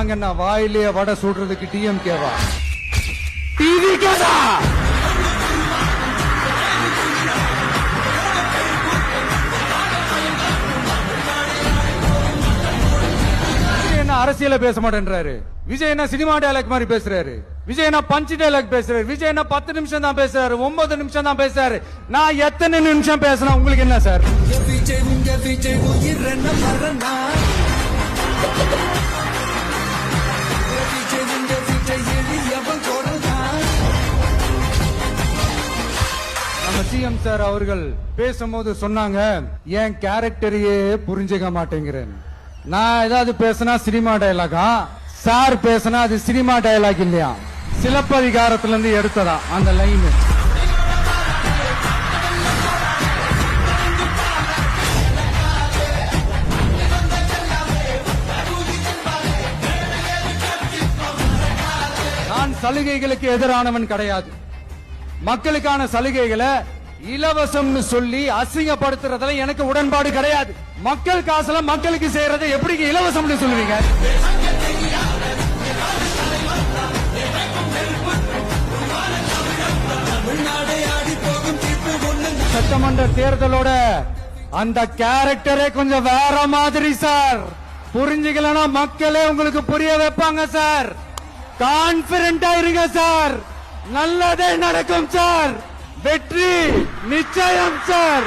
நாங்க என்ன வாயிலேயே வடை சுடுறதுக்கு டிஎம்கேவா? டிவிகேதா? அரசியல பேச மாட்டேன்றாரு. விஜய் என்ன சினிமா டயலாக் மாதிரி பேசுறாரு. விஜய் என்ன பஞ்ச் டயலாக் பேசுறாரு. விஜய் என்ன 10 நிமிஷம் தான் பேசுறாரு, 9 நிமிஷம் தான் பேசுறாரு. நான் எத்தனை நிமிஷம் பேசினா உங்களுக்கு என்ன சார்? நம்ம சிஎம் சார் அவர்கள் பேசும்போது சொன்னாங்க, என் கேரக்டரையே புரிஞ்சுக்க மாட்டேங்கிறேன். நான் ஏதாவது பேசினா சினிமா டயலாகா, சார் பேசினா அது சினிமா டயலாக் இல்லையா? சிலப்பதிகாரத்துல இருந்து எடுத்ததா அந்த லைன். நான் சலுகைகளுக்கு எதிரானவன் கிடையாது. மக்களுக்கான சலுகைகளை இலவசம்னு சொல்லி அசிங்கப்படுத்துறதுல எனக்கு உடன்பாடு கிடையாது. மக்கள் காசுல மக்களுக்கு செய்யறதை எப்படி இலவசம்னு சொல்லுவீங்க? சட்டமன்ற தேர்தலோட அந்த கேரக்டரே கொஞ்சம் வேற மாதிரி சார். புரிஞ்சுக்கலன்னா மக்களே உங்களுக்கு புரிய வைப்பாங்க சார். கான்பிடென்டா இருங்க சார், நல்லதே நடக்கும் சார். வெற்றி நிச்சயம் சார்.